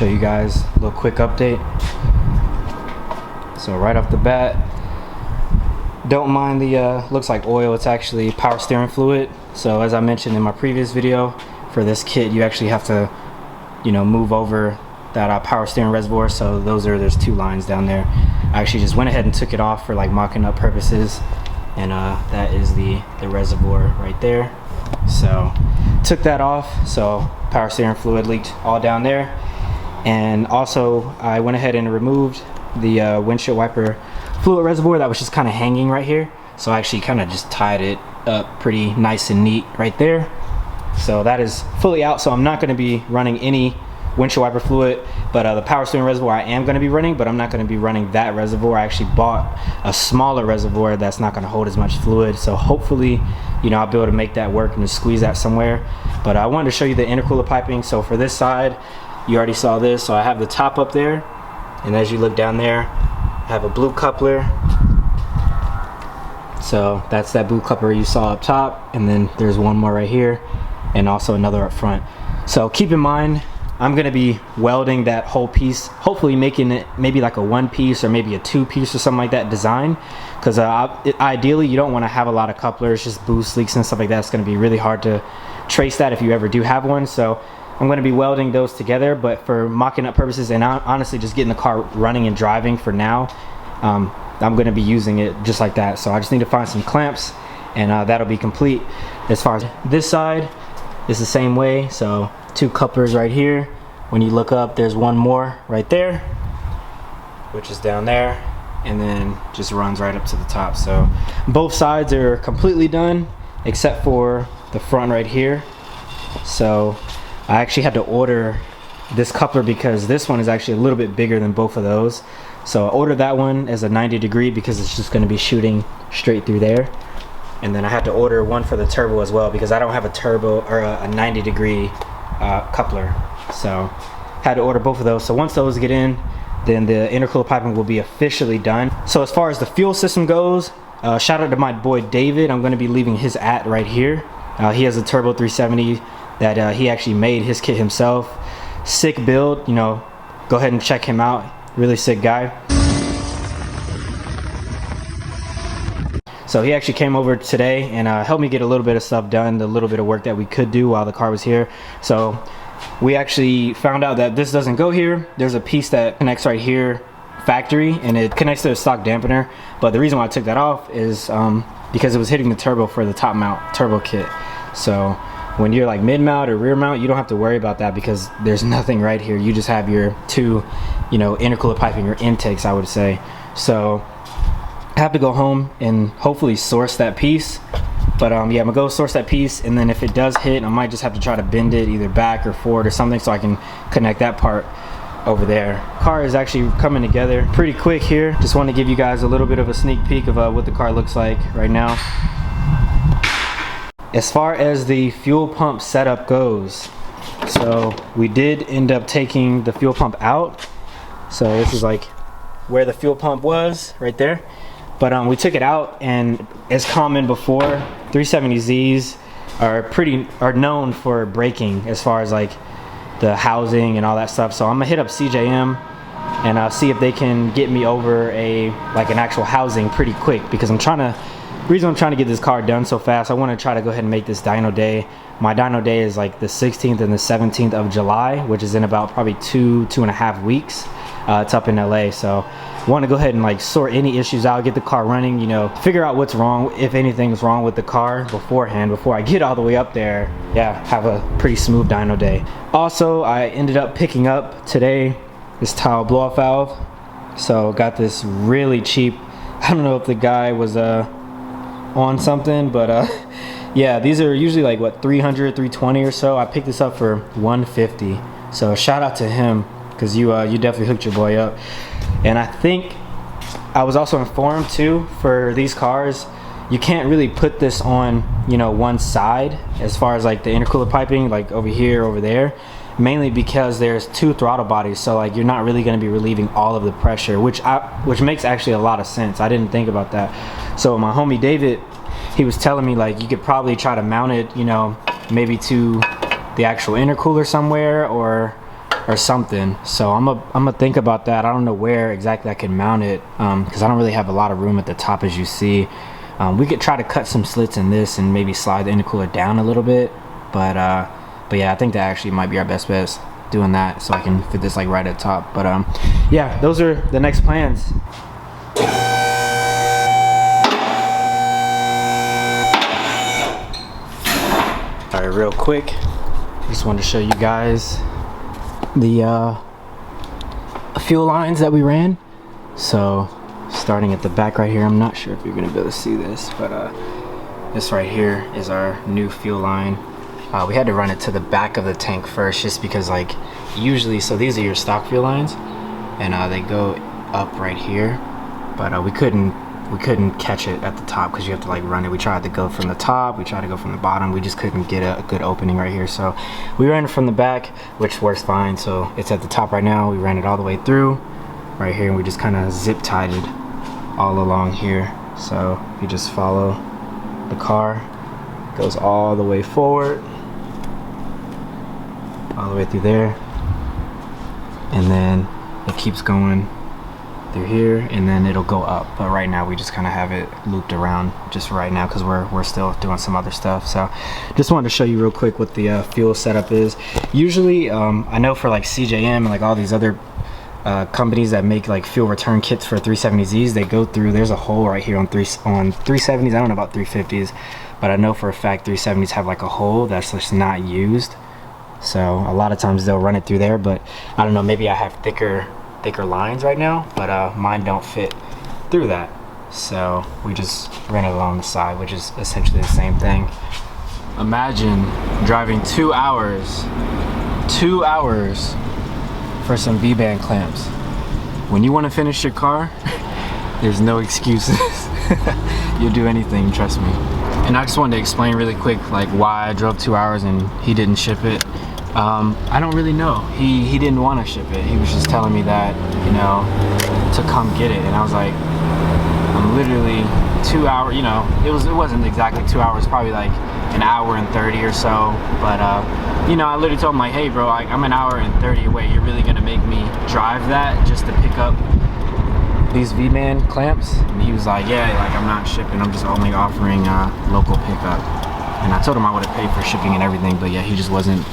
show you guys a little quick update. So right off the bat, don't mind the looks like oil. It's actually power steering fluid. So as I mentioned in my previous video, for this kit you actually have to, you know, move over that power steering reservoir. So there's two lines down there. I actually just went ahead and took it off for like mocking up purposes, and that is the reservoir right there. So took that off, so power steering fluid leaked all down there. And also I went ahead and removed the windshield wiper fluid reservoir that was just kind of hanging right here. So I actually kind of just tied it up pretty nice and neat right there. So that is fully out. So I'm not going to be running any windshield wiper fluid, but the power steering reservoir I am going to be running, but I'm not going to be running that reservoir. I actually bought a smaller reservoir that's not going to hold as much fluid, so hopefully, you know, I'll be able to make that work and just squeeze that somewhere. But I wanted to show you the intercooler piping. So for this side, you already saw this. So I have the top up there, and as you look down there, I have a blue coupler. So that's that blue coupler you saw up top, and then there's one more right here and also another up front. So keep in mind, I'm going to be welding that whole piece, hopefully making it maybe like a one piece or maybe a two piece or something like that design, because ideally you don't want to have a lot of couplers, just boost leaks and stuff like that. It's going to be really hard to trace that if you ever do have one. So I'm going to be welding those together, but for mocking up purposes and honestly just getting the car running and driving for now, I'm going to be using it just like that. So I just need to find some clamps, and that'll be complete. As far as this side, it's the same way. So two couplers right here. When you look up, there's one more right there, which is down there, and then just runs right up to the top. So both sides are completely done except for the front right here. So I actually had to order this coupler because this one is actually a little bit bigger than both of those. So I ordered that one as a 90 degree because it's just going to be shooting straight through there. And then I had to order one for the turbo as well because I don't have a turbo or a 90 degree coupler. So had to order both of those. So once those get in, then the intercooler piping will be officially done. So as far as the fuel system goes, shout out to my boy David. I'm going to be leaving his @ right here. He has a Turbo 370 that he actually made his kit himself. Sick build, you know, go ahead and check him out. Really sick guy. So he actually came over today and helped me get a little bit of stuff done, the little bit of work that we could do while the car was here. So we actually found out that this doesn't go here. There's a piece that connects right here, factory, and it connects to the stock dampener. But the reason why I took that off is because it was hitting the turbo for the top mount turbo kit. So when you're like mid mount or rear mount, you don't have to worry about that because there's nothing right here. You just have your two, you know, intercooler piping or intakes, I would say. So I have to go home and hopefully source that piece. But yeah, I'm gonna go source that piece, and then if it does hit, I might just have to try to bend it either back or forward or something so I can connect that part over there. Car is actually coming together pretty quick here. Just want to give you guys a little bit of a sneak peek of what the car looks like right now. As far as the fuel pump setup goes, so we did end up taking the fuel pump out. So this is like where the fuel pump was right there. But we took it out, and as common before, 370Zs are known for braking as far as like the housing and all that stuff. So I'm gonna hit up CJM and see if they can get me over an actual housing pretty quick, because the reason I'm trying to get this car done so fast, I want to try to go ahead and make this dyno day. My dyno day is like the 16th and the 17th of July, which is in about probably two and a half weeks. It's up in LA, so I want to go ahead and like sort any issues out, get the car running, you know, figure out what's wrong, if anything's wrong with the car beforehand, before I get all the way up there. Yeah, have a pretty smooth dyno day. Also, I ended up picking up today this tile blow-off valve. So got this really cheap, I don't know if the guy was on something, but yeah, these are usually like what, 300, 320 or so. I picked this up for 150. So shout out to him, because you definitely hooked your boy up. And I think I was also informed too, for these cars, you can't really put this on, you know, one side as far as like the intercooler piping, like over here, over there, mainly because there's two throttle bodies. So like you're not really going to be relieving all of the pressure, which makes actually a lot of sense. I didn't think about that. So my homie David, he was telling me like you could probably try to mount it, you know, maybe to the actual intercooler somewhere, or or something. So I'm gonna think about that. I don't know where exactly I can mount it, because I don't really have a lot of room at the top, as you see. We could try to cut some slits in this and maybe slide the intercooler down a little bit, but yeah, I think that actually might be our best bet, doing that, so I can fit this like right at the top. But yeah, those are the next plans. All right, real quick, just wanted to show you guys the fuel lines that we ran. So starting at the back right here, I'm not sure if you're gonna be able to see this, but this right here is our new fuel line. We had to run it to the back of the tank first, just because like usually, so these are your stock fuel lines, and they go up right here, but we couldn't catch it at the top because you have to like run it. We tried to go from the top, we tried to go from the bottom, we just couldn't get a good opening right here. So we ran it from the back, which works fine. So it's at the top right now. We ran it all the way through right here, and we just kind of zip tied it all along here. So if you just follow the car, it goes all the way forward, all the way through there, and then it keeps going through here, and then it'll go up. But right now we just kind of have it looped around just right now because we're still doing some other stuff. So just wanted to show you real quick what the fuel setup is. Usually I know for like CJM and like all these other companies that make like fuel return kits for 370Zs, they go through, there's a hole right here on 370s. I don't know about 350s, but I know for a fact 370s have like a hole that's just not used. So a lot of times they'll run it through there, but I don't know, maybe I have thicker lines right now, but mine don't fit through that. So we just ran it along the side, which is essentially the same thing. Imagine driving 2 hours for some V-band clamps. When you want to finish your car, there's no excuses. You'll do anything, trust me. And I just wanted to explain really quick like why I drove 2 hours and he didn't ship it. I don't really know. He didn't want to ship it. He was just telling me that, you know, to come get it, and I was like, I'm literally 2 hours, you know, it wasn't exactly 2 hours, probably like an hour and 30 or so, but you know, I literally told him like, hey bro, I'm an hour and 30 away, you're really gonna make me drive that just to pick up these V-band clamps? And he was like, yeah, like I'm not shipping, I'm just only offering local pickup. And I told him I would have paid for shipping and everything, but yeah, he just wasn't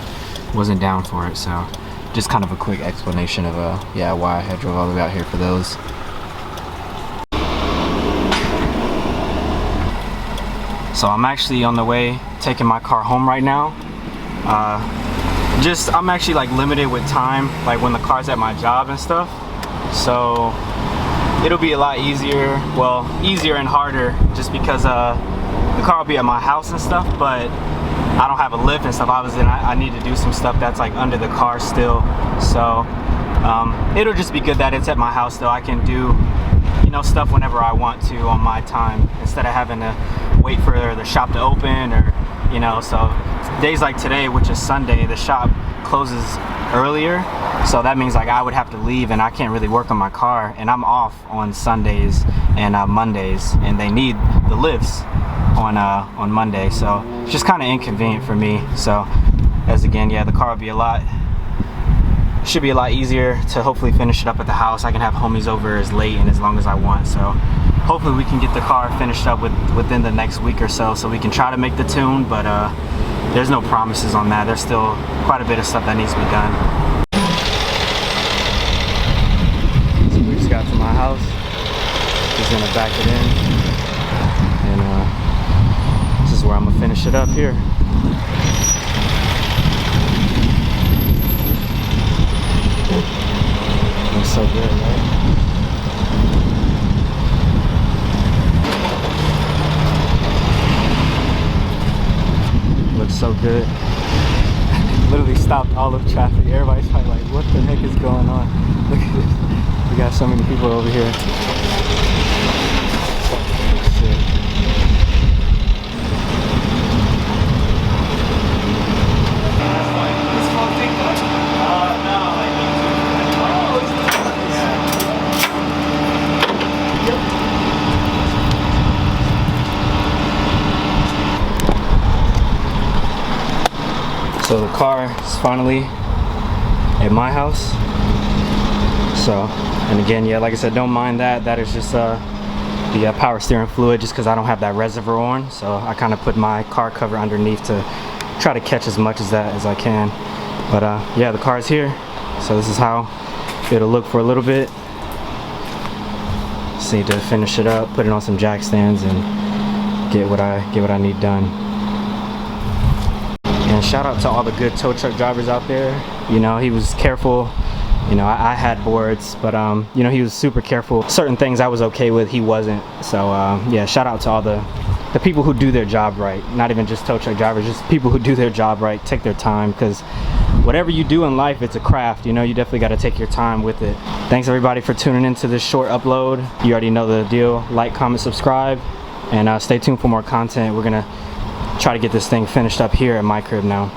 down for it. So just kind of a quick explanation of yeah, why I drove all the way out here for those. So I'm actually on the way taking my car home right now. I'm actually like limited with time, like when the car's at my job and stuff, so it'll be a lot easier, well, easier and harder, just because the car will be at my house and stuff, but I don't have a lift and stuff. Obviously I need to do some stuff that's like under the car still, so it'll just be good that it's at my house though. I can do, you know, stuff whenever I want to on my time, instead of having to wait for the shop to open, or, you know. So days like today, which is Sunday, the shop closes earlier, so that means like I would have to leave, and I can't really work on my car, and I'm off on Sundays and Mondays, and they need the lifts on Monday, so it's just kind of inconvenient for me. So as again, yeah, the car should be a lot easier to hopefully finish it up at the house. I can have homies over as late and as long as I want, so hopefully we can get the car finished up within the next week or so we can try to make the tune, but there's no promises on that. There's still quite a bit of stuff that needs to be done. So we just got to my house, just gonna back it in, and this is where I'm gonna finish it up here. Looks so good, right? Looks so good. Literally stopped all of traffic. Everybody's probably like, what the heck is going on? Look at this. We got so many people over here. Shit. So the car is finally at my house. So, and again, yeah, like I said, don't mind that. That is just the power steering fluid, just because I don't have that reservoir on. So I kind of put my car cover underneath to try to catch as much as that as I can. But yeah, the car is here. So this is how it'll look for a little bit. Just need to finish it up, put it on some jack stands, and get what I need done. And shout out to all the good tow truck drivers out there. You know, he was careful. You know, I had boards, but you know, he was super careful. Certain things I was okay with, he wasn't. So yeah, shout out to all the people who do their job right. Not even just tow truck drivers, just people who do their job right, take their time, because whatever you do in life, it's a craft. You know, you definitely got to take your time with it. Thanks everybody for tuning into this short upload. You already know the deal. Like, comment, subscribe, and stay tuned for more content. We're gonna try to get this thing finished up here at my crib now.